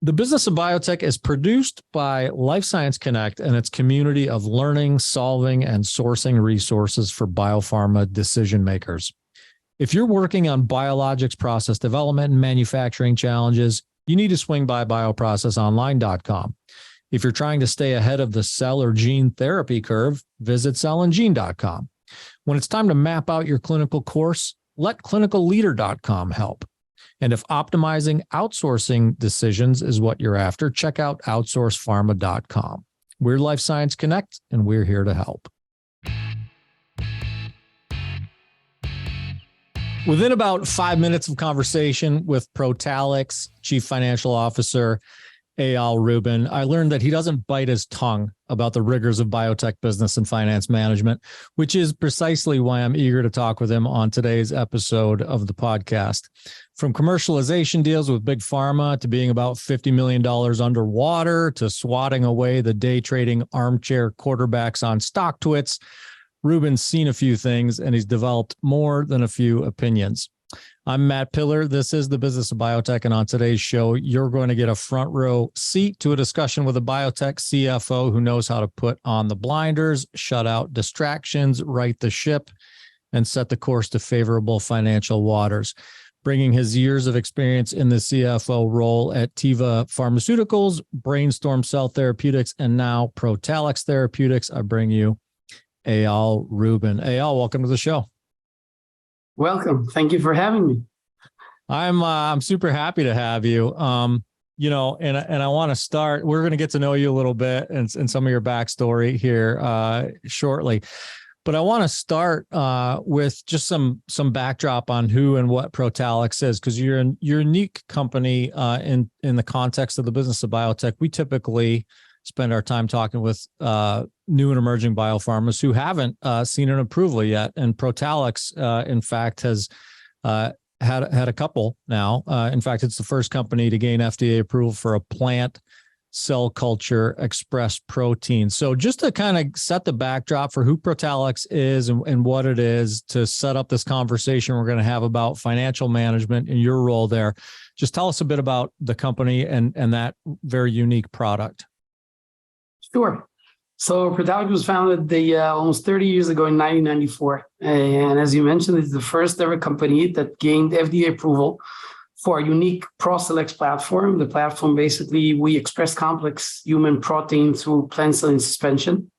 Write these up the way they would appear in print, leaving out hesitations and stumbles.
The Business of Biotech is produced by Life Science Connect and its community of learning, solving, and sourcing resources for biopharma decision makers. If you're working on biologics process development and manufacturing challenges, you need to swing by bioprocessonline.com. If you're trying to stay ahead of the cell or gene therapy curve, visit cellandgene.com. When it's time to map out your clinical course, let clinicalleader.com help. And if optimizing outsourcing decisions is what you're after, check out outsourcepharma.com. We're Life Science Connect, and we're here to help. Within about 5 minutes of conversation with Protalix Chief Financial Officer Eyal Rubin, I learned that he doesn't bite his tongue about the rigors of biotech business and finance management, which is precisely why I'm eager to talk with him on today's episode of the podcast. From commercialization deals with big pharma to being about $50 million underwater to swatting away the day trading armchair quarterbacks on Stocktwits, Rubin's seen a few things and he's developed more than a few opinions. I'm Matt Pillar. This is the Business of Biotech. And on today's show, you're going to get a front row seat to a discussion with a biotech CFO who knows how to put on the blinders, shut out distractions, right the ship, and set the course to favorable financial waters. Bringing his years of experience in the CFO role at Teva Pharmaceuticals, Brainstorm Cell Therapeutics, and now Protalix Therapeutics, I bring you Eyal Rubin. Eyal, welcome to the show. Welcome. Thank you for having me. I'm super happy to have you. And I want to start. We're going to get to know you a little bit and some of your backstory here shortly. But I want to start with just some backdrop on who and what Protalix is, because you're a unique company in the context of the Business of Biotech. We typically spend our time talking with new and emerging biopharmas who haven't seen an approval yet. And Protalix, in fact, has had a couple now. In fact, it's the first company to gain FDA approval for a plant cell culture express protein. So just to kind of set the backdrop for who Protalix is and what it is, to set up this conversation we're going to have about financial management and your role there, just tell us a bit about the company and that very unique product. Sure. So Protalix was founded almost 30 years ago in 1994. And as you mentioned, it's the first ever company that gained FDA approval for a unique Protalix platform. The platform, basically, we express complex human protein through plant cell in suspension.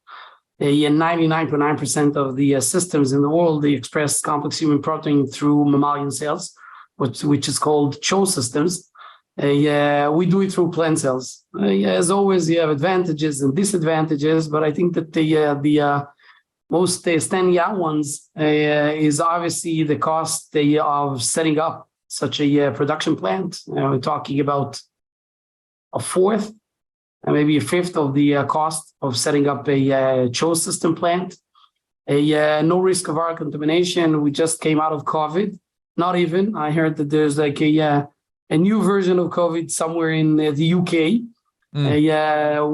And 99.9% of the systems in the world, they express complex human protein through mammalian cells, which is called CHO systems. We do it through plant cells. As always, you have advantages and disadvantages, but I think that the most standing out ones is obviously the cost of setting up such a production plant. We're talking about a fourth and maybe a fifth of the cost of setting up a CHO system plant. No risk of viral contamination. We just came out of COVID. Not even. I heard that there's like a new version of COVID somewhere in the UK. We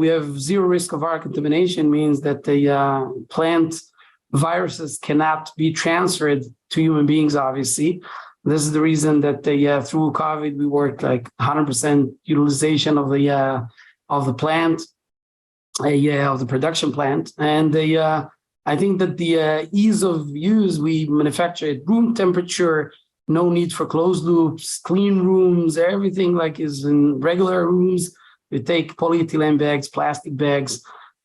have zero risk of viral contamination, means that the plant viruses cannot be transferred to human beings, obviously. This is the reason that through COVID, we worked like 100% utilization of the plant, of the production plant. And I think that the ease of use, we manufacture at room temperature, no need for closed loops, clean rooms, everything like is in regular rooms. We take polyethylene bags, plastic bags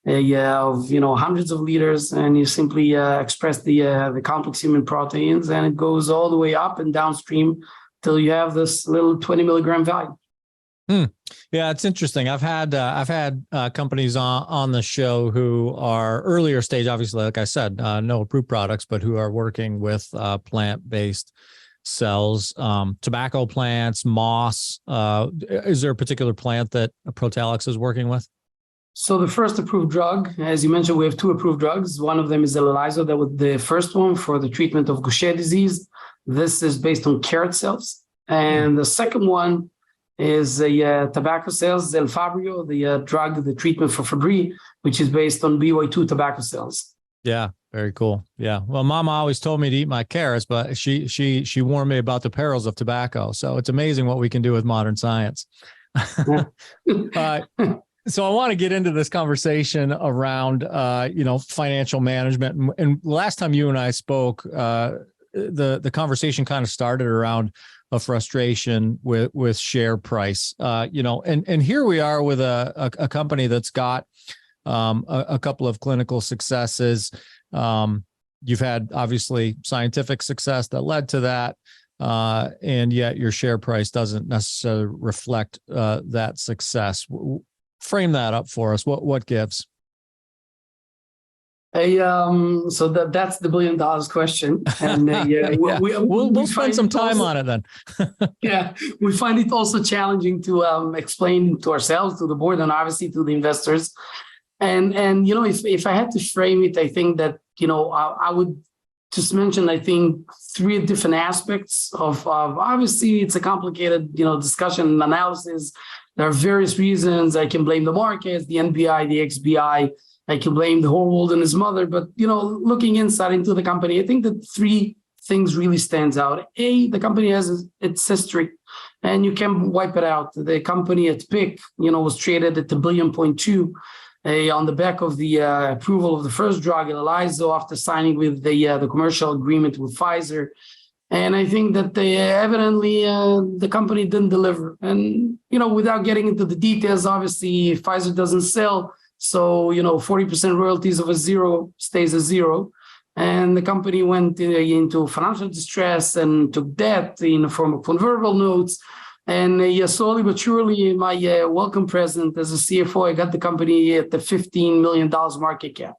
of hundreds of liters, and you simply express the complex human proteins, and it goes all the way up and downstream till you have this little 20 milligram value. Yeah, it's interesting. I've had companies on the show who are earlier stage, obviously, like I said, no approved products, but who are working with plant-based cells, tobacco plants, moss. Is there a particular plant that Protalix is working with? So the first approved drug, as you mentioned, we have two approved drugs. One of them is Elelyso, that was the first one for the treatment of Gaucher disease. This is based on carrot cells. And the second one is tobacco cells, Elfabrio, the drug, the treatment for Fabry, which is based on BY2 tobacco cells. Yeah, very cool. Yeah. Well, Mama always told me to eat my carrots, but she warned me about the perils of tobacco. So it's amazing what we can do with modern science. uh, so I want to get into this conversation around, financial management. And last time you and I spoke, the conversation kind of started around a frustration with share price, and here we are with a company that's got a couple of clinical successes. You've had obviously scientific success that led to that. And yet your share price doesn't necessarily reflect that success. Frame that up for us. What gives? So that's the $1 billion question, and we'll spend some time on it then. Yeah, we find it also challenging to explain to ourselves, to the board, and obviously to the investors. And if I had to frame it, I think that I would just mention, I think, 3 different aspects of obviously it's a complicated discussion and analysis. There are various reasons. I can blame the markets, the NBI, the XBI. I can blame the whole world and his mother. But looking inside into the company, I think that 3 things really stands out. A, the company has its history, and you can't wipe it out. The company at peak, was traded at $1.2 billion. On the back of the approval of the first drug, Elelyso, after signing with the commercial agreement with Pfizer. And I think that evidently the company didn't deliver. And, without getting into the details, obviously Pfizer doesn't sell. So, 40% royalties of a zero stays a zero. And the company went into financial distress and took debt in the form of convertible notes. And slowly but surely, my welcome present as a CFO, I got the company at the $15 million market cap.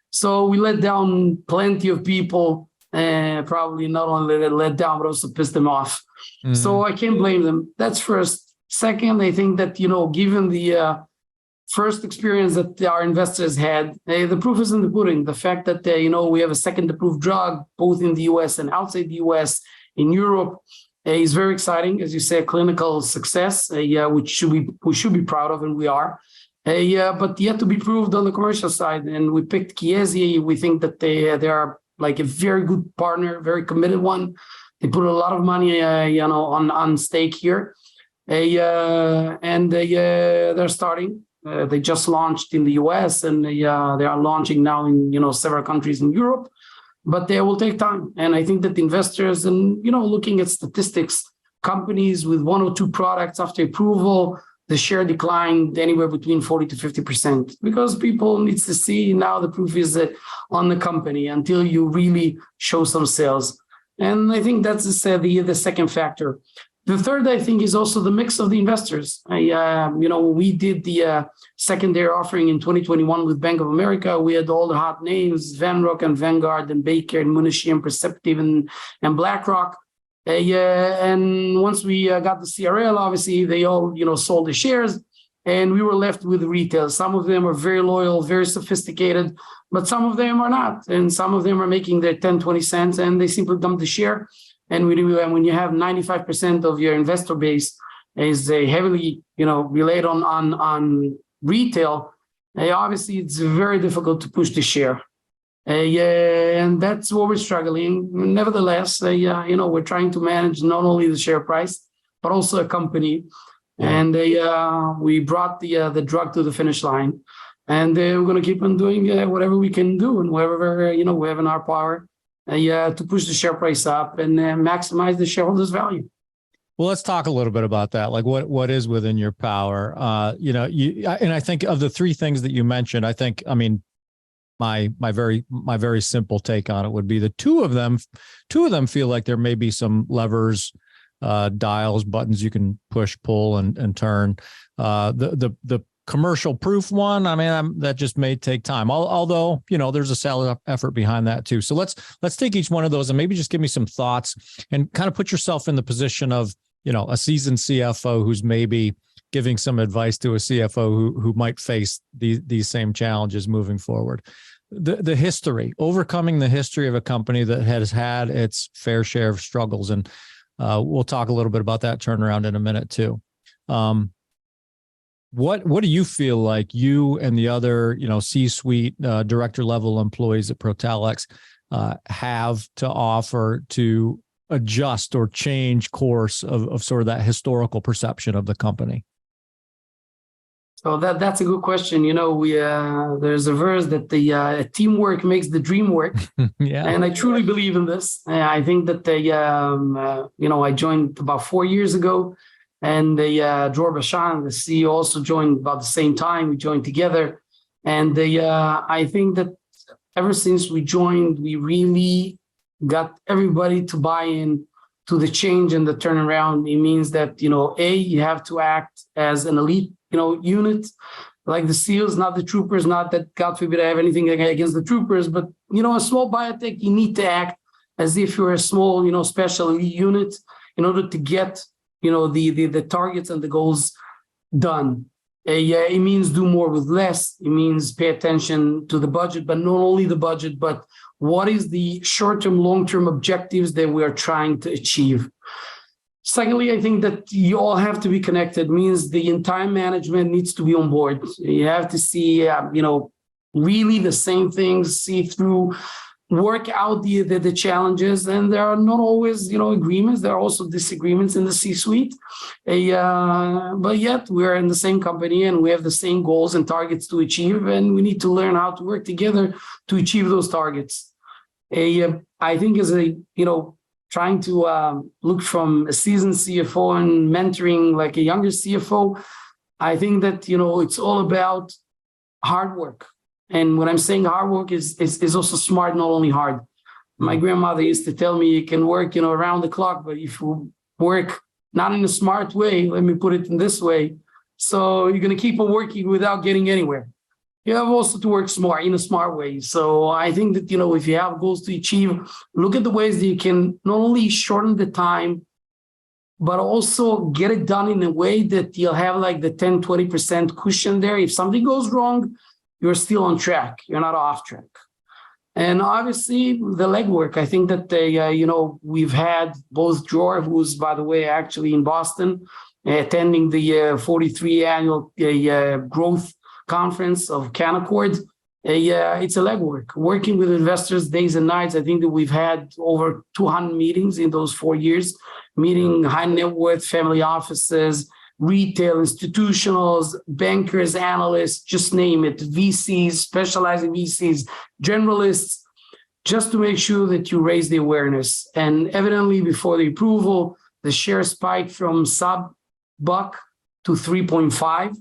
So we let down plenty of people, probably not only let down, but also pissed them off. Mm-hmm. So I can't blame them. That's first. Second, I think that, given the first experience that our investors had, the proof is in the pudding. The fact that, we have a second approved drug, both in the US and outside the US, in Europe, is very exciting. As you say, a clinical success, which we should be proud of, and we are. But yet to be proved on the commercial side. And we picked Chiesi. We think that they are like a very good partner, very committed one. They put a lot of money, on stake here. And they're starting. They just launched in the US, and they are launching now in several countries in Europe. But they will take time. And I think that the investors, and looking at statistics, companies with 1 or 2 products after approval, the share declined anywhere between 40 to 50%, because people needs to see now the proof is on the company until you really show some sales. And I think that's the second factor. The third, I think, is also the mix of the investors. We did the secondary offering in 2021 with Bank of America. We had all the hot names, Vanrock and Vanguard and Baker and Munich and Perceptive and BlackRock. And once we got the CRL, obviously, they all, sold the shares, and we were left with retail. Some of them are very loyal, very sophisticated, but some of them are not. And some of them are making their 10, 20 cents, and they simply dump the share. And when you have 95% of your investor base is heavily, relied on retail, obviously it's very difficult to push the share. And that's what we're struggling. Nevertheless, we're trying to manage not only the share price, but also a company. And we brought the drug to the finish line. And we're going to keep on doing whatever we can do and wherever, we have in our power. To push the share price up and maximize the shareholders' value. Well, let's talk a little bit about that. Like what is within your power? And I think of the 3 things that you mentioned, my very simple take on it would be the two of them feel like there may be some levers, dials, buttons you can push, pull, and turn. The commercial proof one, that just may take time. Although, there's a solid effort behind that too. So let's take each one of those and maybe just give me some thoughts and kind of put yourself in the position of, a seasoned CFO who's maybe giving some advice to a CFO who might face these same challenges moving forward. The history, overcoming the history of a company that has had its fair share of struggles. And we'll talk a little bit about that turnaround in a minute too. What do you feel like you and the other, C-suite director level employees at Protalix have to offer to adjust or change course of sort of that historical perception of the company? So that's a good question. We there's a verse that the teamwork makes the dream work. Yeah. And I truly believe in this. I think that I joined about 4 years ago, and Dror Bashan, the CEO, also joined about the same time. We joined together, and I think that ever since we joined, we really got everybody to buy in to the change and the turnaround. It means that you have to act as an elite unit, like the SEALs, not the troopers. Not that, God forbid, I have anything against the troopers, but a small biotech, you need to act as if you're a small, special elite unit in order to get, the targets and the goals done. It means do more with less. It means pay attention to the budget, but not only the budget, but what is the short-term, long-term objectives that we are trying to achieve. Secondly, I think that you all have to be connected. Means the entire management needs to be on board. You have to see, really the same things, see through, work out the challenges. And there are not always, agreements. There are also disagreements in the C-suite. But yet we're in the same company and we have the same goals and targets to achieve. And we need to learn how to work together to achieve those targets. I think as trying to look from a seasoned CFO and mentoring like a younger CFO, I think that, it's all about hard work. And when I'm saying hard work is also smart, not only hard. My grandmother used to tell me you can work, around the clock, but if you work not in a smart way, let me put it in this way. So you're going to keep on working without getting anywhere. You have also to work smart, in a smart way. So I think that, if you have goals to achieve, look at the ways that you can not only shorten the time, but also get it done in a way that you'll have like the 10, 20% cushion there. If something goes wrong, you're still on track. You're not off track. And obviously the legwork, I think that, we've had both Dror, who's, by the way, actually in Boston, attending the 43 annual growth conference of Canaccord. It's a legwork, working with investors days and nights. I think that we've had over 200 meetings in those 4 years, meeting high net worth family offices, retail, institutionals, bankers, analysts, just name it, VCs, specializing VCs, generalists, just to make sure that you raise the awareness. And evidently before the approval, the share spiked from sub-buck to 3.5.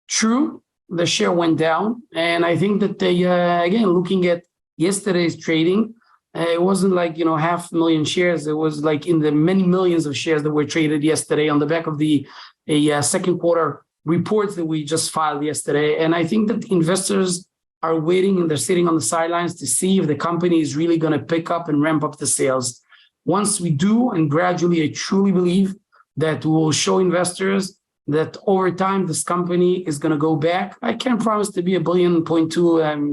True, the share went down. And I think that again, looking at yesterday's trading, it wasn't like, 500,000 shares. It was like in the many millions of shares that were traded yesterday on the back of the second quarter reports that we just filed yesterday. And I think that investors are waiting and they're sitting on the sidelines to see if the company is really going to pick up and ramp up the sales. Once we do, and gradually, I truly believe that we will show investors that over time, this company is going to go back. I can't promise to be a $1.2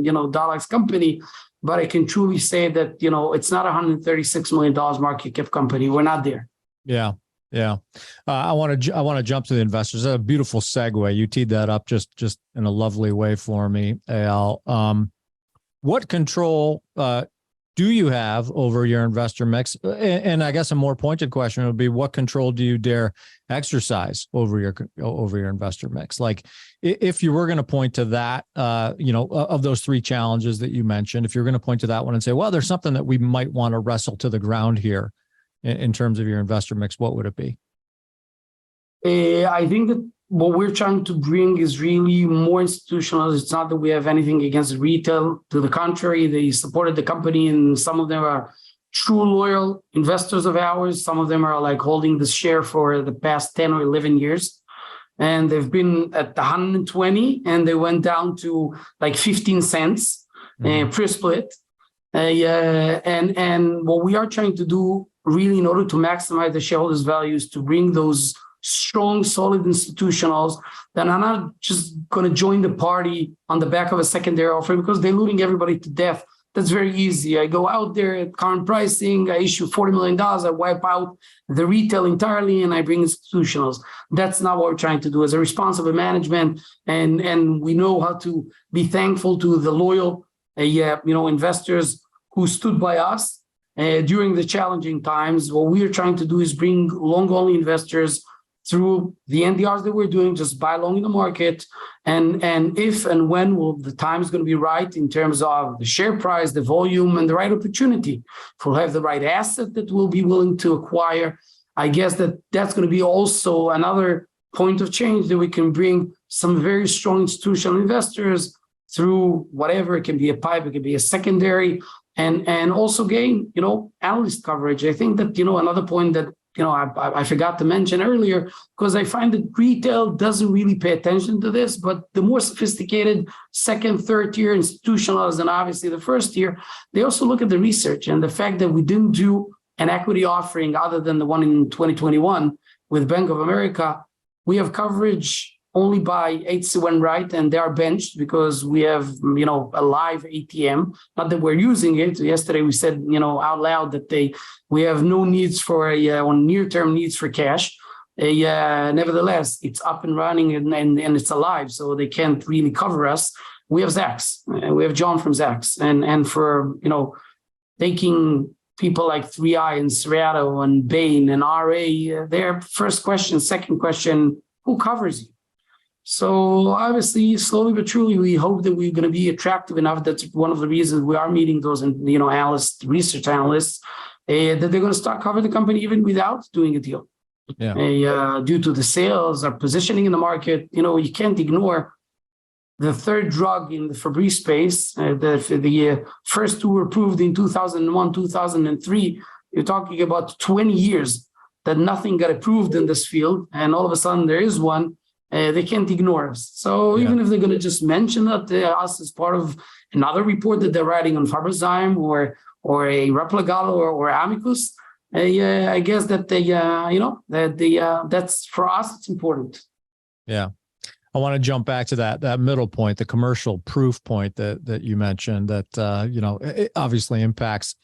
billion dollars company, but I can truly say that, it's not a $136 million market cap company. We're not there. Yeah. Yeah. I want to jump to the investors. That's a beautiful segue. You teed that up just in a lovely way for me, Eyal. What control do you have over your investor mix? And I guess a more pointed question would be, what control do you dare exercise over your investor mix? Like, if you were going to point to that, of those three challenges that you mentioned, if you're going to point to that one and say, well, there's something that we might want to wrestle to the ground here in terms of your investor mix, what would it be? I think that what we're trying to bring is really more institutional. It's not that we have anything against retail. To the contrary, they supported the company, and some of them are true loyal investors of ours. Some of them are like holding the share for the past 10 or 11 years. And they've been at 120 and they went down to like 15 cents per split. And what we are trying to do really in order to maximize the shareholders' value is to bring those strong, solid institutionals that are not just going to join the party on the back of a secondary offering because they're looting everybody to death. That's very easy. I go out there at current pricing, I issue $40 million, I wipe out the retail entirely, and I bring institutionals. That's not what we're trying to do as a responsible management. And we know how to be thankful to the loyal investors who stood by us during the challenging times. What we are trying to do is bring long-only investors through the NDRs that we're doing, just buy along in the market. And if and when will the time is going to be right in terms of the share price, the volume, and the right opportunity. If we'll have the right asset that we'll be willing to acquire, I guess that's going to be also another point of change that we can bring some very strong institutional investors through whatever. It can be a pipe, it can be a secondary, and also gain, analyst coverage. I think that, another point that, I forgot to mention earlier, because I find that retail doesn't really pay attention to this, but the more sophisticated second, third tier institutionals, and obviously the first tier, they also look at the research and the fact that we didn't do an equity offering other than the one in 2021 with Bank of America. We have coverage only by HC1 right, and they are benched because we have, a live ATM. Not that we're using it. Yesterday we said, out loud that we have no needs for near-term needs for cash. Nevertheless, it's up and running and it's alive, so they can't really cover us. We have Zacks. We have John from Zacks, and for taking people like 3i and Serato and Bain and RA, their first question, second question, who covers you? So obviously, slowly but truly, we hope that we're going to be attractive enough. That's one of the reasons we are meeting those, analysts, research analysts, that they're going to start covering the company even without doing a deal. Yeah. Due to the sales, our positioning in the market, you can't ignore the third drug in the Fabry space. The first two were approved in 2001, 2003. You're talking about 20 years that nothing got approved in this field, and all of a sudden there is one. They can't ignore us. So even if they're going to just mention that us as part of another report that they're writing on Faberzyme or a Repligal or Amicus, I guess that that's for us, it's important. Yeah. I want to jump back to that middle point, the commercial proof point that you mentioned that, it obviously impacts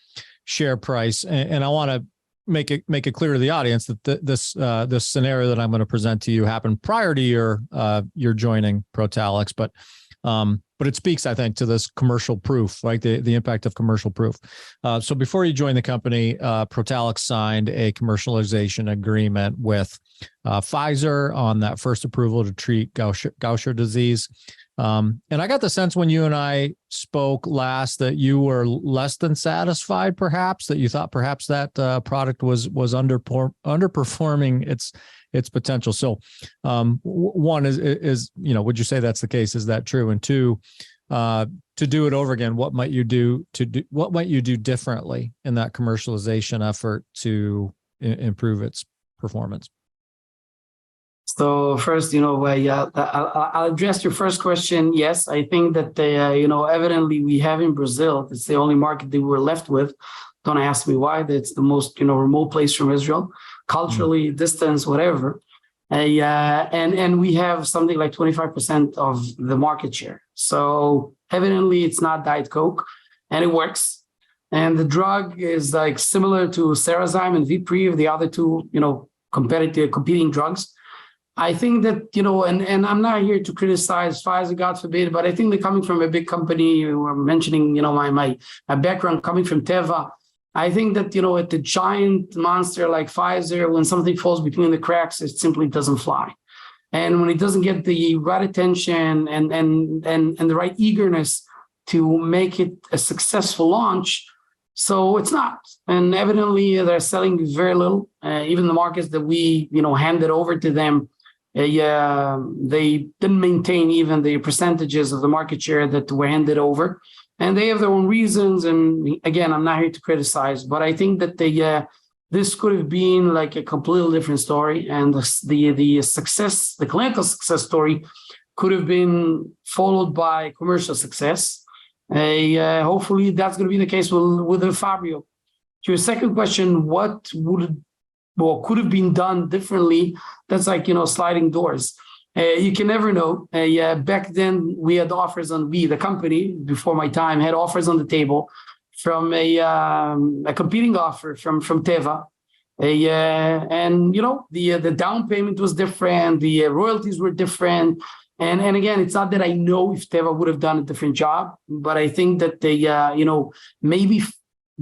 share price. And I want to make it clear to the audience that this scenario that I'm going to present to you happened prior to your joining Protalix, but it speaks, I think, to this commercial proof, right? The impact of commercial proof. So before you joined the company, Protalix signed a commercialization agreement with Pfizer on that first approval to treat Gaucher disease. And I got the sense when you and I spoke last that you were less than satisfied, perhaps, that you thought perhaps that product was underperforming its potential. So one is, would you say that's the case? Is that true? And two, to do it over again, what might you do differently in that commercialization effort to improve its performance? So first, I'll address your first question. Yes, I think that, evidently we have in Brazil, it's the only market that we were left with. Don't ask me why. That's the most, remote place from Israel, culturally, distance, whatever. And we have something like 25% of the market share. So evidently it's not Diet Coke, and it works. And the drug is like similar to Serazyme and Viprev, the other two, competing drugs. I think that, and I'm not here to criticize Pfizer, God forbid, but I think they're coming from a big company. We're mentioning, my background coming from Teva. I think that, at the giant monster like Pfizer, when something falls between the cracks, it simply doesn't fly. And when it doesn't get the right attention and the right eagerness to make it a successful launch, so it's not. And evidently they're selling very little. Even the markets that we, handed over to them, they didn't maintain even the percentages of the market share that were handed over. And they have their own reasons. And again, I'm not here to criticize, but I think that this could have been like a completely different story. And the success, the clinical success story could have been followed by commercial success. Hopefully that's going to be the case with the Fabio. To your second question, what could have been done differently? That's like, sliding doors. You can never know. Back then we had offers the company before my time had offers on the table from a competing offer from Teva. And the down payment was different. The royalties were different. And again, it's not that I know if Teva would have done a different job, but I think that they, maybe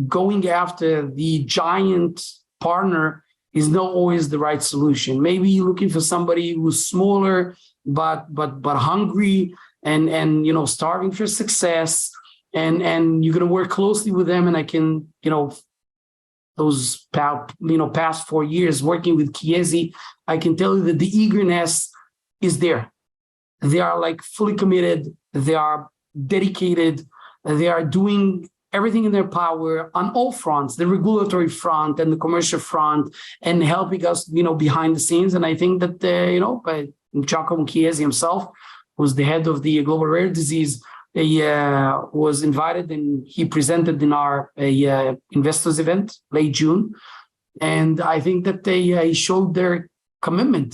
going after the giant partner is not always the right solution. Maybe you're looking for somebody who's smaller, but hungry and starving for success, and you're going to work closely with them. And I can, those past 4 years working with Chiesi, I can tell you that the eagerness is there. They are like fully committed. They are dedicated. They are doing everything in their power on all fronts, the regulatory front and the commercial front, and helping us, behind the scenes. And I think that, Giacomo Chiesi himself, who's the head of the global rare disease, was invited and he presented in our investors event late June. And I think that they showed their commitment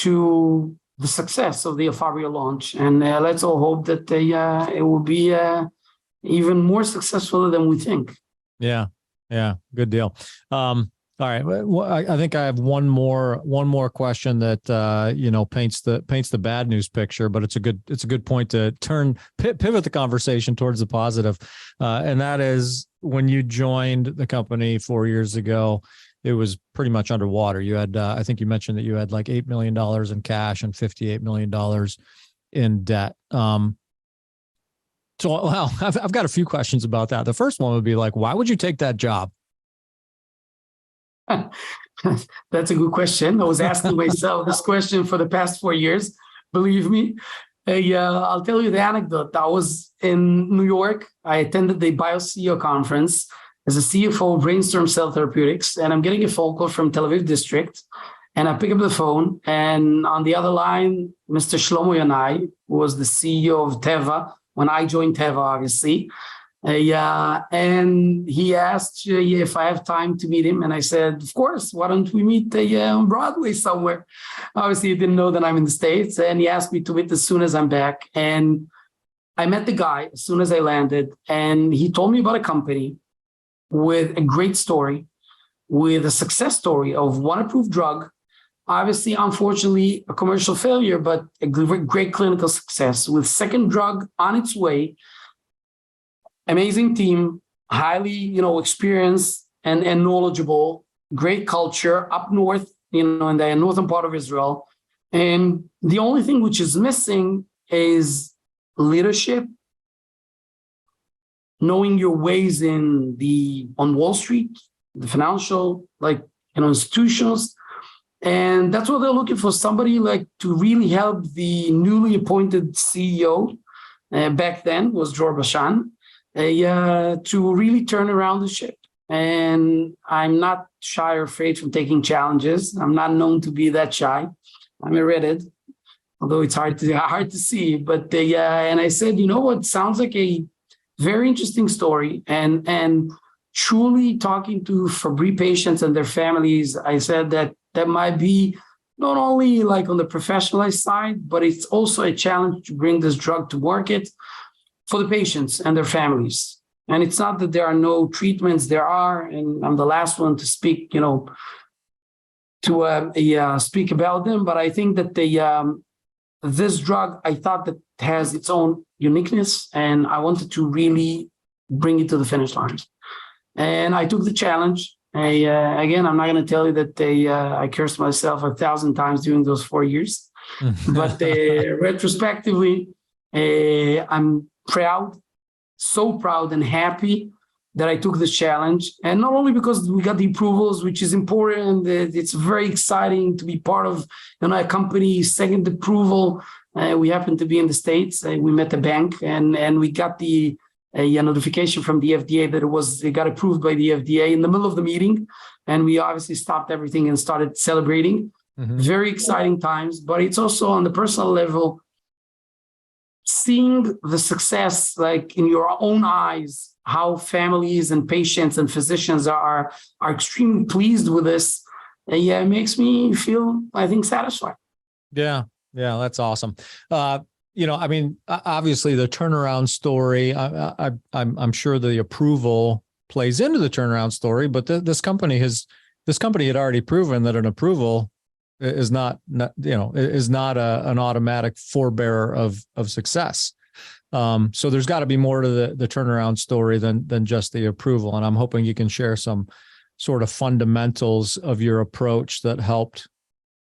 to the success of the Elfabrio launch. And let's all hope that it will be even more successful than we think. Yeah. Good deal. All right. Well, I think I have one more question that paints the bad news picture, but it's a good point to pivot the conversation towards the positive, and that is when you joined the company 4 years ago, it was pretty much underwater. You had I think you mentioned that you had like $8 million in cash and $58 million in debt. So well, I've got a few questions about that. The first one would be like, why would you take that job? That's a good question. I was asking myself this question for the past 4 years. Believe me. I'll tell you the anecdote. I was in New York. I attended the BioCEO conference as a CFO of Brainstorm Cell Therapeutics, and I'm getting a phone call from Tel Aviv district. And I pick up the phone, and on the other line, Mr. Shlomo Yanai, who was the CEO of Teva when I joined Teva, obviously. And he asked if I have time to meet him. And I said, of course, why don't we meet on Broadway somewhere? Obviously, he didn't know that I'm in the States. And he asked me to meet as soon as I'm back. And I met the guy as soon as I landed. And he told me about a company with a great story, with a success story of one approved drug. Obviously, unfortunately, a commercial failure, but a great clinical success with second drug on its way. Amazing team, highly, experienced and knowledgeable, great culture up north, in the northern part of Israel. And the only thing which is missing is leadership, knowing your ways on Wall Street, the financial, institutions. And that's what they're looking for, somebody to really help the newly appointed CEO, back then was Dror Bashan, to really turn around the ship. And I'm not shy or afraid from taking challenges. I'm not known to be that shy. I'm a Reddit, although it's hard to see. But and I said, what sounds like a very interesting story. And truly talking to Fabry patients and their families, I said that might be not only on the professionalized side, but it's also a challenge to bring this drug to market for the patients and their families. And it's not that there are no treatments, there are, and I'm the last one to speak, speak about them. But I think that this drug, I thought that has its own uniqueness, and I wanted to really bring it to the finish line. And I took the challenge. Again, I'm not going to tell you that I cursed myself 1,000 times during those 4 years, but retrospectively, I'm proud, so proud and happy that I took this challenge. And not only because we got the approvals, which is important, it's very exciting to be part of a company's second approval. We happen to be in the States. We met a bank and we got the notification from the FDA that it got approved by the FDA in the middle of the meeting. And we obviously stopped everything and started celebrating. Mm-hmm. Very exciting times, but it's also on the personal level, seeing the success in your own eyes, how families and patients and physicians are extremely pleased with this. It makes me feel, I think, satisfied. Yeah, that's awesome. Obviously the turnaround story, I'm sure the approval plays into the turnaround story, but this company had already proven that an approval is not an automatic forebearer of success. So there's got to be more to the turnaround story than just the approval. And I'm hoping you can share some sort of fundamentals of your approach that helped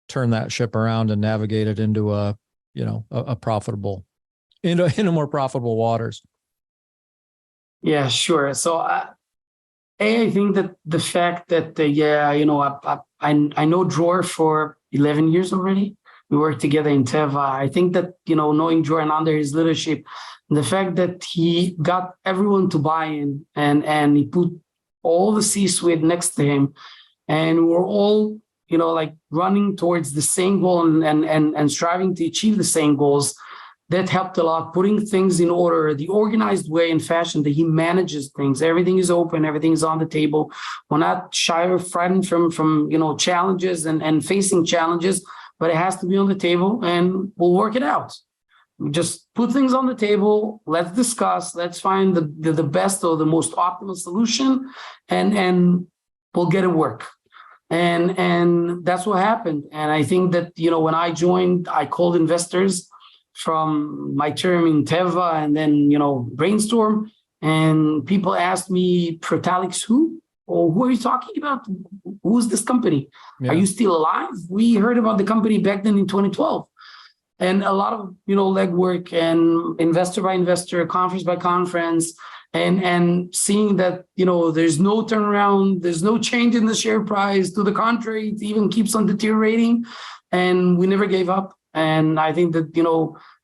turn that ship around and navigate it into a profitable, into more profitable waters? Yeah, sure. So I think that the fact that I know Dror for 11 years already. We worked together in Teva. I think that, knowing Dror and under his leadership, the fact that he got everyone to buy in and he put all the C-suite next to him, and we're all, running towards the same goal and striving to achieve the same goals. That helped a lot, putting things in order, the organized way and fashion that he manages things. Everything is open, everything is on the table. We're not shy or frightened from challenges and facing challenges, but it has to be on the table and we'll work it out. We just put things on the table, let's discuss, let's find the best or the most optimal solution, and we'll get it work. And that's what happened. And I think that, when I joined, I called investors from my term in Teva and then, Brainstorm. And people asked me, Protalix who? Or who are you talking about? Who's this company? Yeah. Are you still alive? We heard about the company back then in 2012. And a lot of, legwork and investor by investor, conference by conference, and seeing that, there's no turnaround, there's no change in the share price. To the contrary, it even keeps on deteriorating. And we never gave up. And I think that,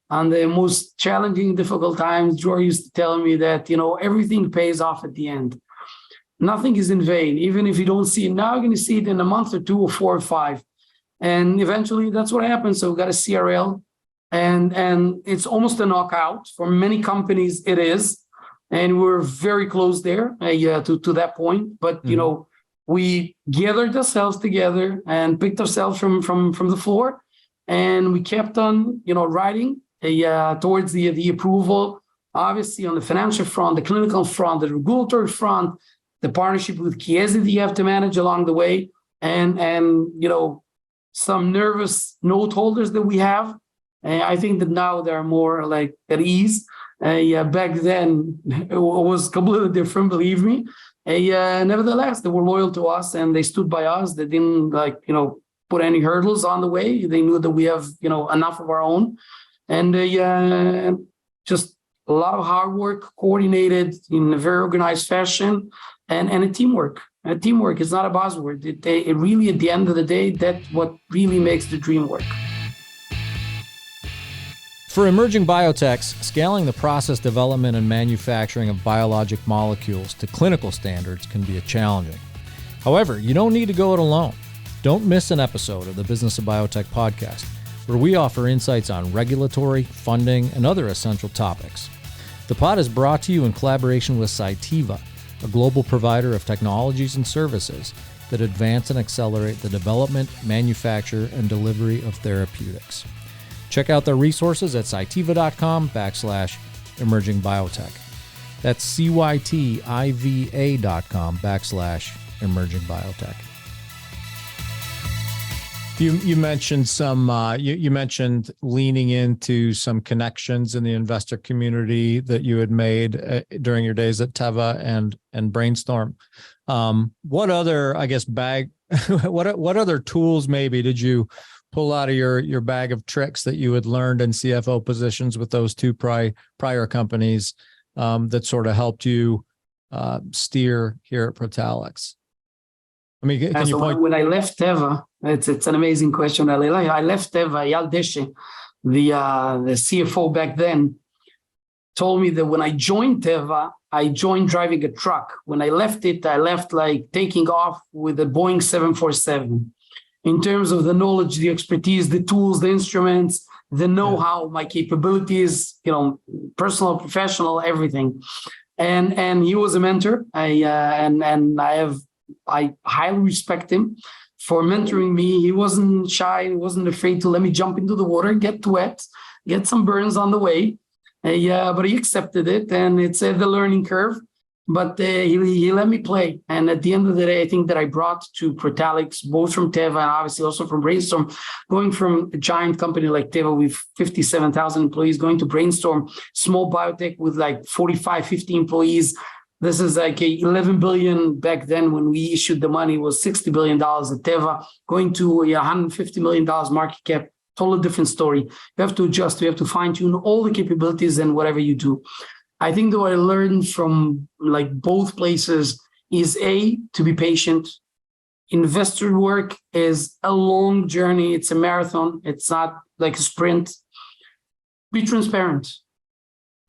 on the most challenging, difficult times, Dror used to tell me that, everything pays off at the end. Nothing is in vain. Even if you don't see it now, you're going to see it in a month or 2 or 4 or 5. And eventually that's what happens. So we got a CRL and it's almost a knockout. For many companies, it is. And we're very close there to that point. But, we gathered ourselves together and picked ourselves from the floor. And we kept on, riding towards the approval, obviously on the financial front, the clinical front, the regulatory front, the partnership with Chiesi that you have to manage along the way, and some nervous note holders that we have. I think that now they're more like at ease. Back then it was completely different, believe me. Nevertheless, they were loyal to us and they stood by us. They didn't put any hurdles on the way. They knew that we have, enough of our own, and just a lot of hard work, coordinated in a very organized fashion, and a teamwork. Teamwork is not a buzzword. It really, at the end of the day, that's what really makes the dream work. For emerging biotechs, scaling the process development and manufacturing of biologic molecules to clinical standards can be challenging. However, you don't need to go it alone. Don't miss an episode of the Business of Biotech podcast, where we offer insights on regulatory, funding, and other essential topics. The pod is brought to you in collaboration with Cytiva, a global provider of technologies and services that advance and accelerate the development, manufacture, and delivery of therapeutics. Check out their resources at cytiva.com/emerging biotech. That's CYTIVA.com/emerging biotech. You mentioned you mentioned leaning into some connections in the investor community that you had made during your days at Teva and Brainstorm. What other, what other tools maybe did you pull out of your bag of tricks that you had learned in CFO positions with those two prior companies that sort of helped you steer here at Protalix? I mean, can you point? When I left Teva, it's an amazing question. I left Teva. Eyal Deshe, the CFO back then, told me that when I joined Teva, I joined driving a truck. When I left it, I left like taking off with a Boeing 747. In terms of the knowledge, the expertise, the tools, the instruments, the know-how, my capabilities, personal, professional, everything. And he was a mentor. I highly respect him for mentoring me. He wasn't shy. He wasn't afraid to let me jump into the water, get wet, get some burns on the way. But he accepted it, and it's the learning curve. But he let me play. And at the end of the day, I think that I brought to Protalix, both from Teva and obviously also from Brainstorm, going from a giant company like Teva with 57,000 employees, going to Brainstorm, small biotech with like 45, 50 employees, This is like a 11 billion back then when we issued the money was $60 billion at Teva, going to a $150 million market cap. Totally different story. You have to adjust. You have to fine tune all the capabilities and whatever you do. I think that what I learned from like both places is to be patient. Investor work is a long journey. It's a marathon. It's not like a sprint. Be transparent.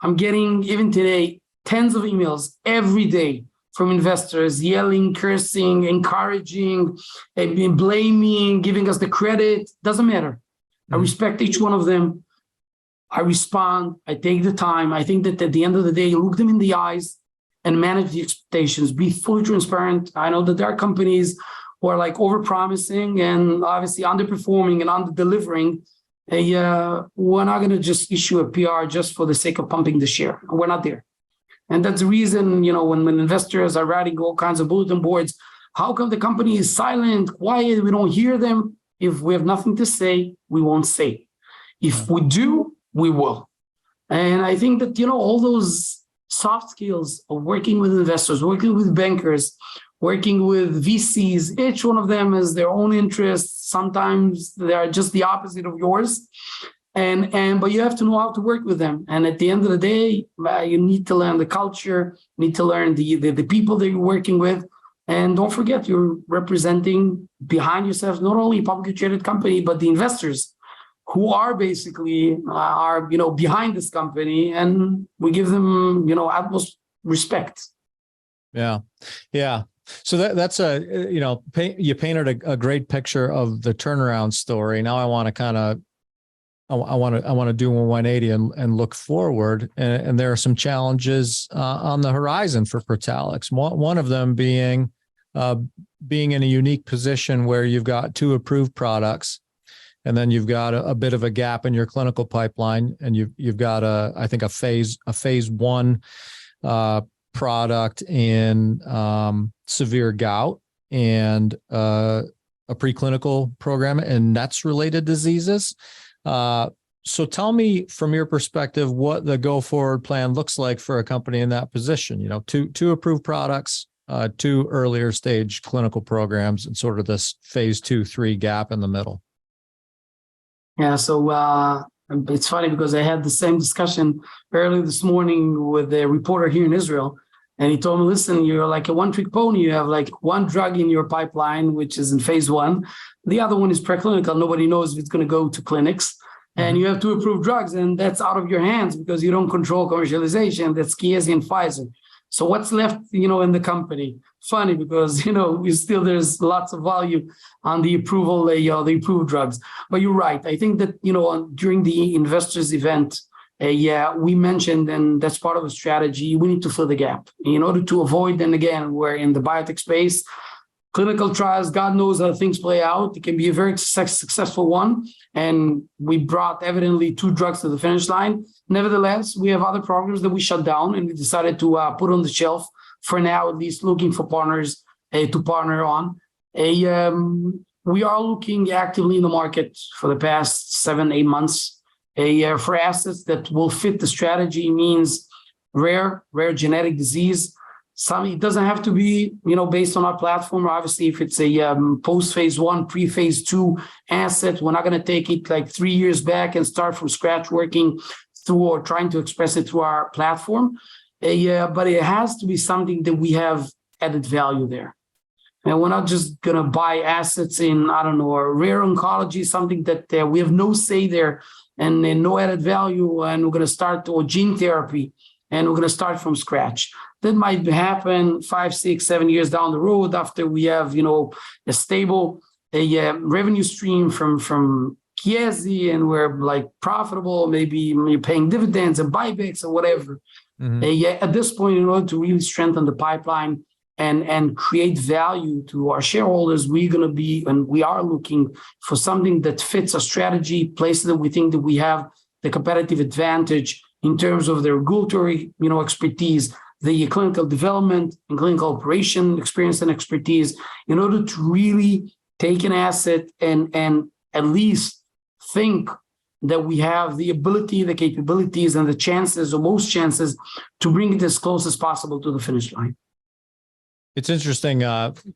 I'm getting, even today, tens of emails every day from investors yelling, cursing, encouraging, blaming, giving us the credit. Doesn't matter. I respect each one of them. I respond. I take the time. I think that at the end of the day, look them in the eyes and manage the expectations. Be fully transparent. I know that there are companies who are like over-promising and obviously underperforming and under-delivering. We're not going to just issue a PR just for the sake of pumping the share. We're not there. And that's the reason, when investors are writing all kinds of bulletin boards, how come the company is silent, quiet, we don't hear them? If we have nothing to say, we won't say. If we do, we will. And I think that, all those soft skills of working with investors, working with bankers, working with VCs, each one of them has their own interests. Sometimes they are just the opposite of yours. But you have to know how to work with them. And at the end of the day, you need to learn the culture, you need to learn the people that you're working with. And don't forget, you're representing behind yourself not only a publicly traded company, but the investors who are basically behind this company, and we give them utmost respect. Yeah. So that's you painted a great picture of the turnaround story. Now I want to I want to do a 180 and look forward. And there are some challenges on the horizon for Protalix. One of them being in a unique position where you've got 2 approved products, and then you've got a bit of a gap in your clinical pipeline, and you've got I think a phase 1 product in severe gout, and a preclinical program in NETs-related diseases. So tell me from your perspective what the go-forward plan looks like for a company in that position. 2 approved products, 2 earlier stage clinical programs, and sort of this phase 2-3 gap in the middle. Yeah, so it's funny because I had the same discussion early this morning with a reporter here in Israel. And he told me, listen, you're like a one-trick pony. You have like 1 drug in your pipeline, which is in phase 1. The other one is preclinical. Nobody knows if it's going to go to clinics. And you have 2 approved drugs, and that's out of your hands because you don't control commercialization. That's Chiesi and Pfizer. So what's left, in the company? Funny because, there's lots of value on the approval, the approved drugs. But you're right. I think that, during the investors event, we mentioned, and that's part of the strategy, we need to fill the gap in order to avoid, and again, we're in the biotech space, clinical trials, God knows how things play out. It can be a very successful one. And we brought evidently 2 drugs to the finish line. Nevertheless, we have other programs that we shut down, and we decided to put on the shelf for now, at least looking for partners to partner on. We are looking actively in the market for the past 7-8 months. For assets that will fit the strategy, means rare genetic disease. It doesn't have to be, based on our platform. Obviously, if it's a post-phase 1, pre-phase 2 asset, we're not going to take it like 3 years back and start from scratch working through or trying to express it through our platform. But it has to be something that we have added value there. And we're not just going to buy assets in, rare oncology, something that we have no say there and no added value, and we're going to start, or gene therapy, and we're going to start from scratch. That might happen 5, 6, 7 years down the road after we have, a stable revenue stream from Chiesi, and we're like profitable, maybe you're paying dividends and buybacks or whatever. At this point, in order to really strengthen the pipeline and create value to our shareholders, we're going to be, and we are looking for something that fits our strategy, places that we think that we have the competitive advantage in terms of the regulatory, expertise, the clinical development and clinical operation experience and expertise, in order to really take an asset and at least think that we have the ability, the capabilities, and the chances, or most chances, to bring it as close as possible to the finish line. It's interesting.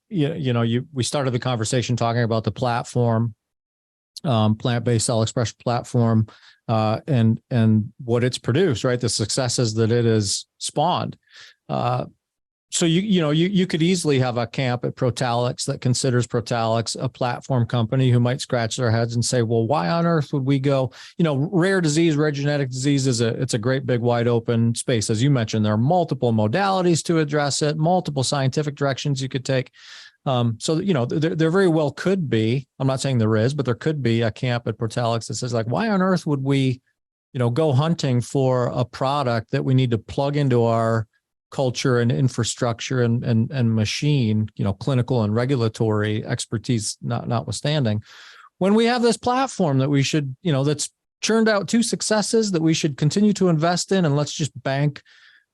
We started the conversation talking about the platform, plant-based cell expression platform, and what it's produced, right? The successes that it has spawned. So you could easily have a camp at Protalix that considers Protalix a platform company who might scratch their heads and say, well, why on earth would we go, rare genetic disease it's a great big wide open space. As you mentioned, there are multiple modalities to address it, multiple scientific directions you could take. There very well could be, I'm not saying there is, but there could be a camp at Protalix that says, like, why on earth would we, go hunting for a product that we need to plug into our culture and infrastructure and machine, clinical and regulatory expertise notwithstanding, when we have this platform that we should, that's churned out 2 successes that we should continue to invest in, and let's just bank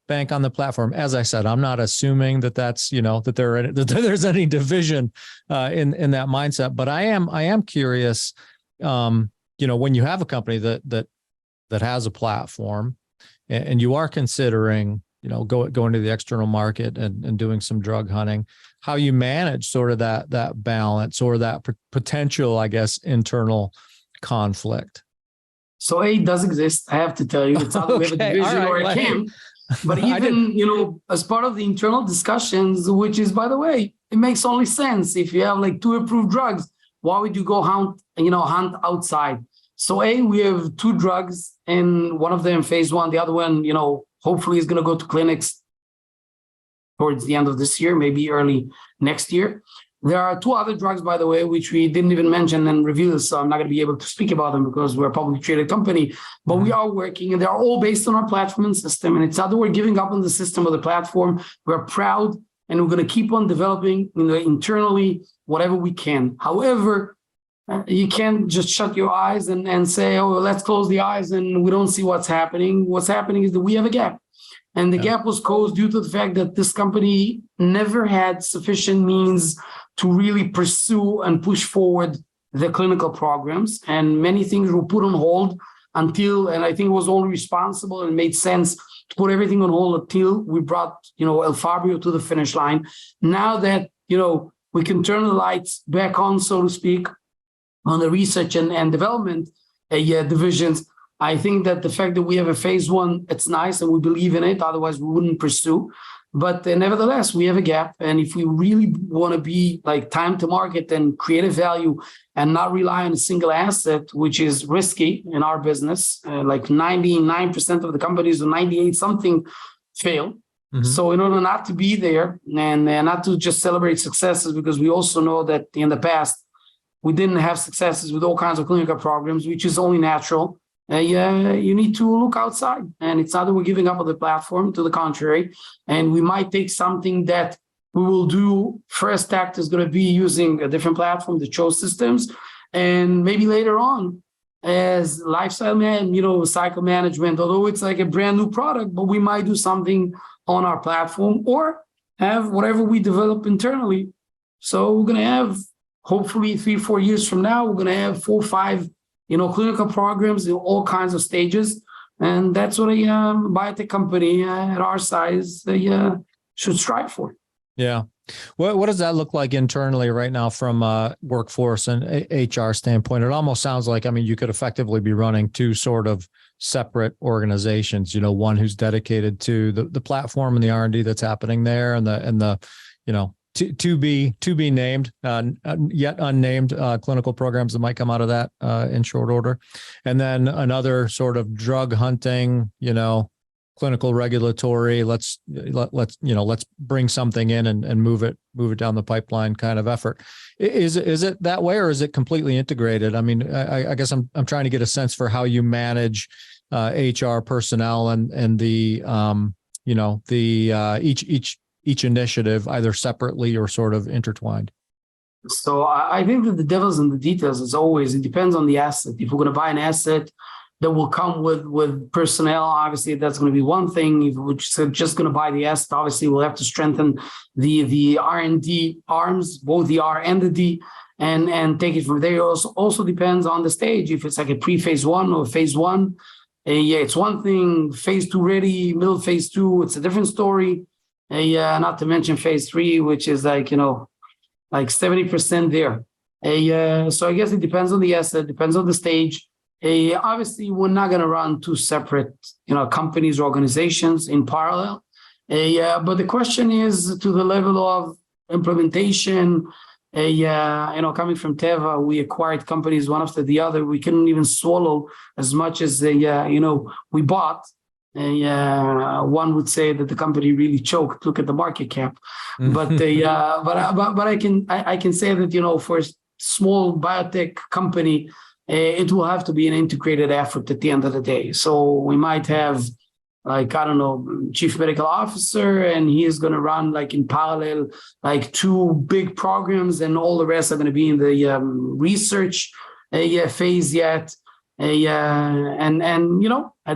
on the platform. As I said, I'm not assuming that that's, that there's any division in that mindset, but I am curious, when you have a company that has a platform and you are considering, going to the external market and doing some drug hunting, how you manage sort of that balance or that potential, I guess, internal conflict. So it does exist. I have to tell you, it's either we have a division or a camp. But even, as part of the internal discussions, which is, by the way, it makes only sense. If you have like 2 approved drugs, why would you go hunt outside? So we have 2 drugs, and one of them phase 1, the other one, hopefully is going to go to clinics towards the end of this year, maybe early next year. There are 2 other drugs, by the way, which we didn't even mention and reveal, so I'm not going to be able to speak about them because we're a publicly traded company, but we are working, and they're all based on our platform and system, and it's not that we're giving up on the system or the platform. We're proud, and we're going to keep on developing internally whatever we can. However, you can't just shut your eyes and say, oh, let's close the eyes and we don't see what's happening. What's happening is that we have a gap. And the gap was caused due to the fact that this company never had sufficient means to really pursue and push forward the clinical programs. And many things were put on hold until, and I think it was all responsible and made sense to put everything on hold until we brought, Elfabrio to the finish line. Now that, we can turn the lights back on, so to speak, on the research and development divisions, I think that the fact that we have a phase 1, it's nice and we believe in it. Otherwise, we wouldn't pursue. But nevertheless, we have a gap. And if we really want to be like time to market and create a value and not rely on a single asset, which is risky in our business, like 99% of the companies or 98 something fail. Mm-hmm. So in order not to be there and not to just celebrate successes, because we also know that in the past, we didn't have successes with all kinds of clinical programs, which is only natural. You need to look outside. And it's not that we're giving up on the platform, to the contrary. And we might take something that we will do. First act is going to be using a different platform, the CHO systems. And maybe later on, as lifestyle cycle management, although it's like a brand new product, but we might do something on our platform or have whatever we develop internally. So we're going to have, hopefully 3-4 years from now, we're going to have 4 or 5, clinical programs in all kinds of stages. And that's what a biotech company at our size should strive for. Yeah. What does that look like internally right now from a workforce and HR standpoint? It almost sounds like, you could effectively be running 2 sort of separate organizations, one who's dedicated to the platform and the R&D that's happening there and the to be named, yet unnamed clinical programs that might come out of that in short order, and then another sort of drug hunting, clinical regulatory. Let's bring something in and move it down the pipeline kind of effort. Is it that way, or is it completely integrated? I guess I'm trying to get a sense for how you manage HR personnel and the each initiative, either separately or sort of intertwined. So I think that the devil's in the details, as always. It depends on the asset. If we're going to buy an asset that will come with personnel. Obviously, that's going to be one thing. If we're just going to buy the asset, obviously we'll have to strengthen the R&D arms, both the R and the D, and take it from there. It also depends on the stage. If it's like a pre-phase 1 or phase 1, yeah, it's one thing. Phase 2 ready, middle phase 2, it's a different story. Not to mention phase 3, which is like 70% there. So I guess it depends on the asset, depends on the stage. Obviously, we're not going to run two separate, companies or organizations in parallel. But the question is to the level of implementation. Coming from Teva, we acquired companies one after the other. We couldn't even swallow as much as we bought. One would say that the company really choked. Look at the market cap. But I can say that for a small biotech company, it will have to be an integrated effort at the end of the day. So we might have, chief medical officer, and he is going to run in parallel, 2 big programs, and all the rest are going to be in the research phase yet. At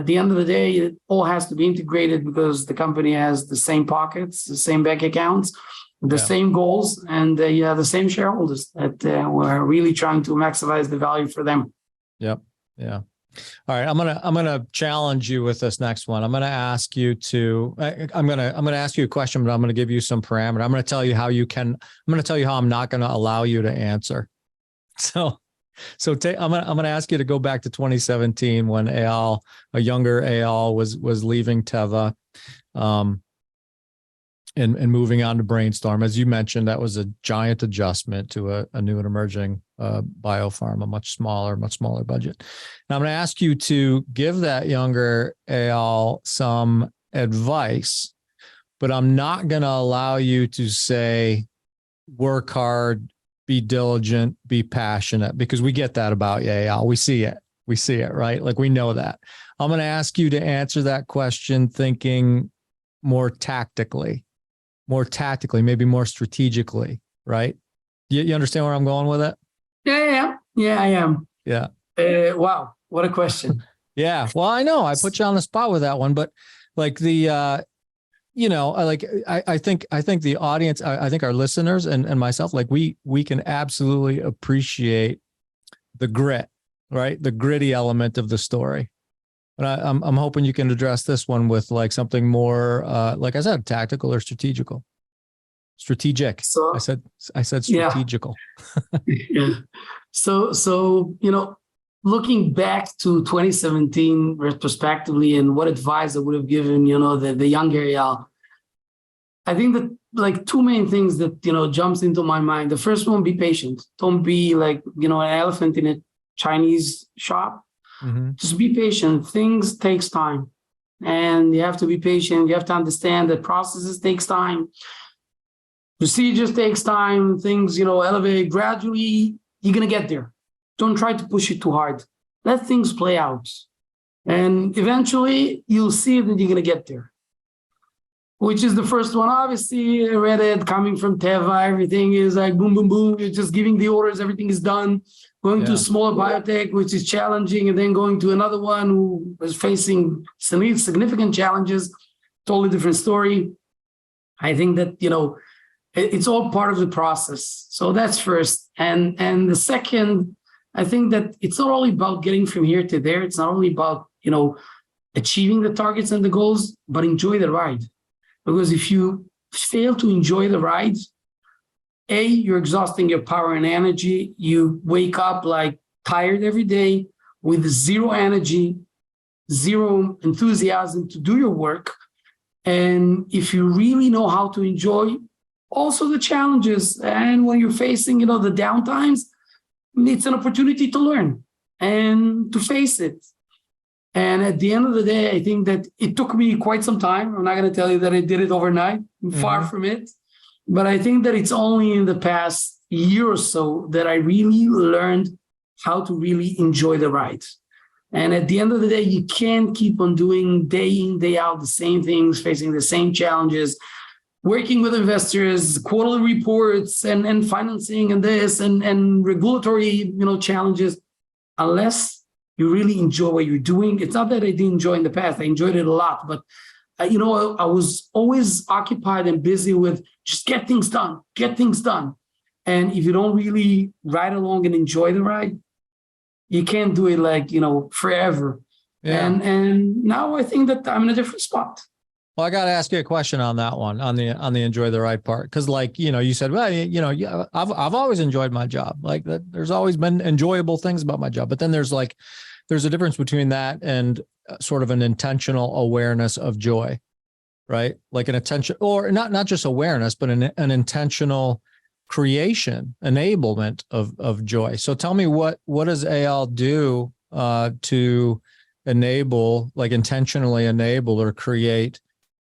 the end of the day, it all has to be integrated because the company has the same pockets, the same bank accounts, the same goals, and the same shareholders that we're really trying to maximize the value for them. Yep. Yeah. All right. I'm gonna challenge you with this next one. I'm gonna ask you a question, but I'm gonna give you some parameter. I'm gonna tell you how I'm not gonna allow you to answer. I'm gonna ask you to go back to 2017 when Eyal, a younger Eyal, was leaving Teva, and moving on to Brainstorm. As you mentioned, that was a giant adjustment to a new and emerging biopharma, much smaller budget. Now I'm going to ask you to give that younger Eyal some advice, but I'm not going to allow you to say, work hard, be diligent, be passionate, because we get that about you, Eyal. We see it, right? We know that. I'm going to ask you to answer that question thinking more tactically, maybe more strategically, right? You understand where I'm going with it? Yeah, I am. Yeah. Wow, what a question. Yeah. Well, I know I put you on the spot with that one, but I think the audience, I think our listeners and myself, we can absolutely appreciate the grit, right? The gritty element of the story. But I'm hoping you can address this one with something more, like I said, tactical or strategical. Strategic. So, I said strategical. Yeah. So looking back to 2017 retrospectively and what advice I would have given, the younger Eyal, I think that 2 main things that, jumps into my mind. The first one, be patient. Don't be an elephant in a Chinese shop. Mm-hmm. Just be patient. Things takes time, and you have to be patient. You have to understand that processes takes time. Procedures takes time. Things, elevate gradually. You're going to get there. Don't try to push it too hard. Let things play out. And eventually you'll see that you're going to get there, which is the first one. Obviously, I read it coming from Teva. Everything is boom, boom, boom. You're just giving the orders. Everything is done. Going to a smaller biotech, which is challenging, and then going to another one who is facing significant challenges. Totally different story. I think that, it's all part of the process. So that's first. And the second, I think that it's not only about getting from here to there. It's not only about, achieving the targets and the goals, but enjoy the ride. Because if you fail to enjoy the ride, you're exhausting your power and energy. You wake up tired every day with zero energy, zero enthusiasm to do your work. And if you really know how to enjoy also the challenges, and when you're facing, the downtimes, it's an opportunity to learn and to face it. And at the end of the day, I think that it took me quite some time. I'm not going to tell you that I did it overnight, far from it. But I think that it's only in the past year or so that I really learned how to really enjoy the ride. And at the end of the day, you can't keep on doing day in, day out the same things, facing the same challenges, working with investors, quarterly reports, and financing and this and regulatory challenges, unless you really enjoy what you're doing. It's not that I didn't enjoy in the past. I enjoyed it a lot, but I was always occupied and busy with just get things done. And if you don't really ride along and enjoy the ride, you can't do it like, forever. Yeah. And now I think that I'm in a different spot. Well, I got to ask you a question on that one, on the enjoy the ride part. Cause you said, well, I've always enjoyed my job. Like that, there's always been enjoyable things about my job, but then there's a difference between that and sort of an intentional awareness of joy, right? Like an attention, or not just awareness, but an intentional creation, enablement of joy. So tell me, what does Eyal do to enable, like intentionally enable or create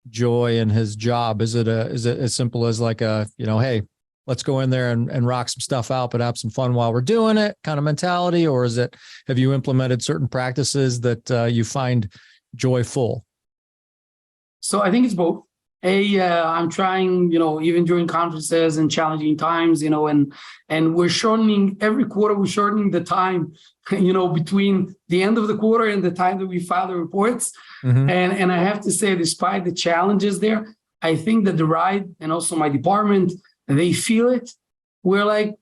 joy in his job? Is it as simple as like hey, let's go in there and rock some stuff out, but have some fun while we're doing it kind of mentality? Or have you implemented certain practices that you find joyful? So I think it's both. I'm trying, even during conferences and challenging times, and we're shortening every quarter, we're shortening the time, between the end of the quarter and the time that we file the reports. Mm-hmm. And I have to say, despite the challenges there, I think that the ride and also my department, they feel it. We're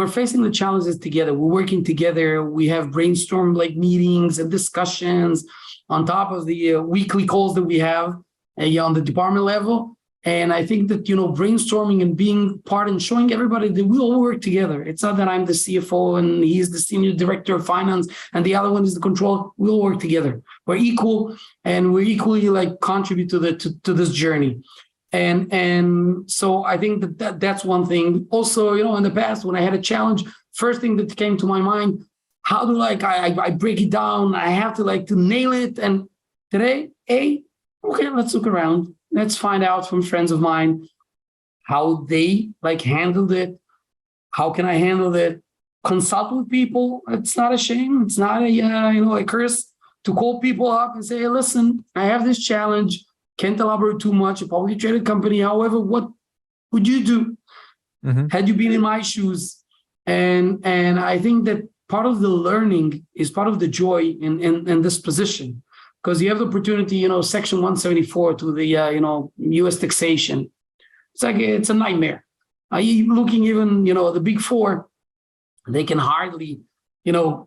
facing the challenges together. We're working together. We have brainstorm meetings and discussions on top of the weekly calls that we have on the department level. And I think that, brainstorming and being part and showing everybody that we all work together. It's not that I'm the CFO and he's the senior director of finance and the other one is the controller. We all work together. We're equal and we're equally contribute to this journey. And so I think that's one thing. Also, in the past, when I had a challenge, first thing that came to my mind, how do I break it down? I have to nail it. And today, okay, let's look around. Let's find out from friends of mine how they handled it. How can I handle it? Consult with people. It's not a shame. It's not a curse to call people up and say, hey, listen, I have this challenge. Can't elaborate too much. A publicly traded company. However, what would you do? Mm-hmm. Had you been in my shoes? And I think that part of the learning is part of the joy in this position. Because you have the opportunity, Section 174 to the, U.S. taxation. It's a nightmare. Looking even, the big four, they can hardly,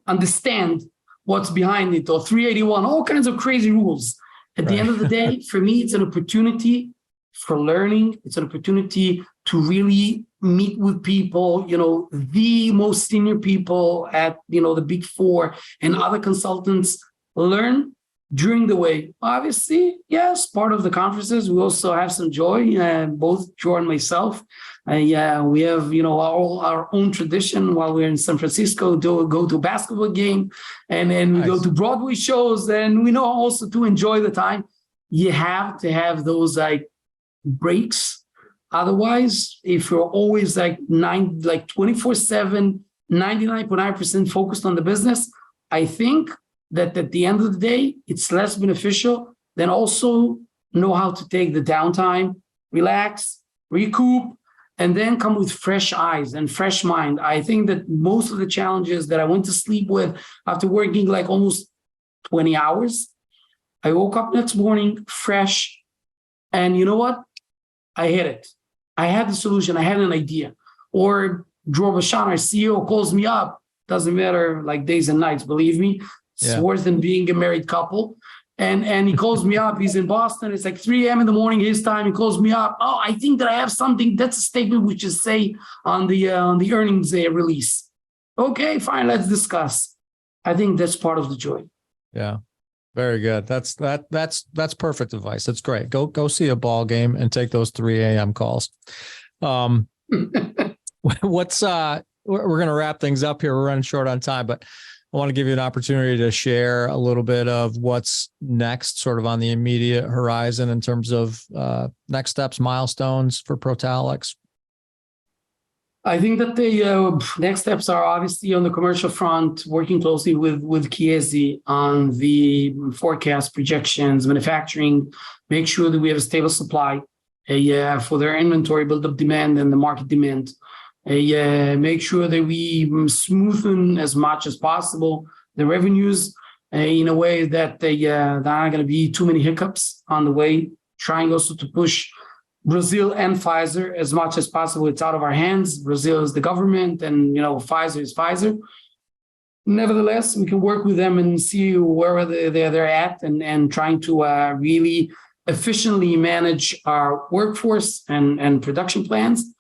understand what's behind it, or 381, all kinds of crazy rules. At the end of the day, for me, it's an opportunity for learning. It's an opportunity to really meet with people, the most senior people at, the big four and other consultants, learn during the way. Obviously, yes, part of the conferences, we also have some joy, both Joe and myself. We have, our own tradition while we're in San Francisco, go to a basketball game, and then we go to Broadway shows, and we know also to enjoy the time. You have to have those breaks. Otherwise, if you're always 24/7, 99.9% focused on the business, I think that at the end of the day, it's less beneficial than also know how to take the downtime, relax, recoup, and then come with fresh eyes and fresh mind. I think that most of the challenges that I went to sleep with after working almost 20 hours, I woke up next morning fresh. And you know what? I hit it. I had the solution. I had an idea. Or Dror Bashan, our CEO, calls me up. Doesn't matter days and nights, believe me. It's worse than being a married couple. And he calls me up. He's in Boston. It's 3 a.m. in the morning, his time. He calls me up. Oh, I think that I have something. That's a statement we should say on the earnings release. Okay, fine. Let's discuss. I think that's part of the joy. Yeah, very good. That's perfect advice. That's great. Go see a ball game and take those 3 a.m. calls. We're going to wrap things up here. We're running short on time, but I want to give you an opportunity to share a little bit of what's next, sort of on the immediate horizon in terms of next steps, milestones for Protalix. I think that the next steps are obviously on the commercial front, working closely with Chiesi on the forecast projections, manufacturing, make sure that we have a stable supply for their inventory, build up demand and the market demand. Make sure that we smoothen as much as possible the revenues in a way that there aren't going to be too many hiccups on the way, trying also to push Brazil and Pfizer as much as possible. It's out of our hands. Brazil is the government, and Pfizer is Pfizer. Nevertheless, we can work with them and see where they're at, and trying to really efficiently manage our workforce and production plans.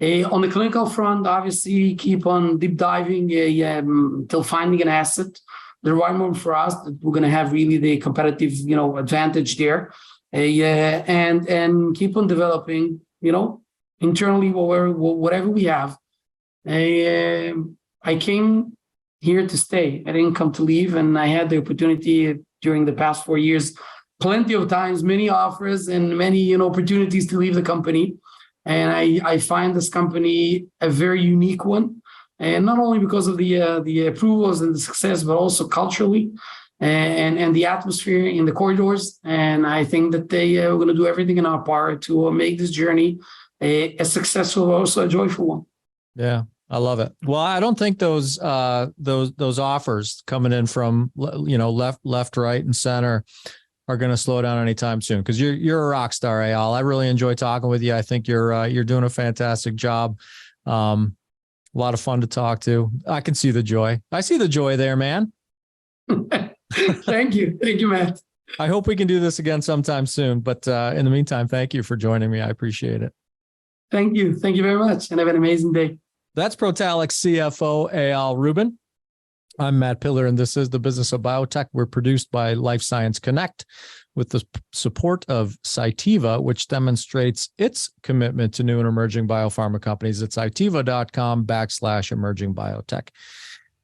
On the clinical front, obviously, keep on deep diving until finding an asset, the right one for us, that we're going to have really the competitive advantage there. And keep on developing, internally whatever we have. I came here to stay. I didn't come to leave, and I had the opportunity during the past 4 years, plenty of times, many offers and many opportunities to leave the company. And I find this company a very unique one, and not only because of the approvals and the success, but also culturally. And the atmosphere in the corridors. And I think that we're going to do everything in our power to make this journey a successful, also a joyful one. Yeah, I love it. Well, I don't think those offers coming in from left, right, and center are going to slow down anytime soon, because you're a rock star, Eyal. I really enjoy talking with you. I think you're doing a fantastic job. A lot of fun to talk to. I can see the joy. I see the joy there, man. Thank you, Matt. I hope we can do this again sometime soon. But in the meantime, thank you for joining me. I appreciate it. Thank you very much, and have an amazing day. That's Protalix CFO Eyal Rubin. I'm Matt Pillar, and this is the Business of Biotech. We're produced by Life Science Connect with the support of Cytiva, which demonstrates its commitment to new and emerging biopharma companies. It's cytiva.com/emerging biotech.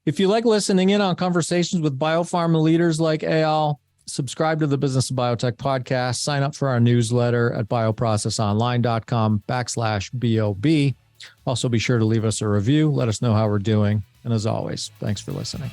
If you like listening in on conversations with biopharma leaders like Eyal, subscribe to the Business of Biotech podcast, sign up for our newsletter at bioprocessonline.com/BOB. Also, be sure to leave us a review. Let us know how we're doing. And as always, thanks for listening.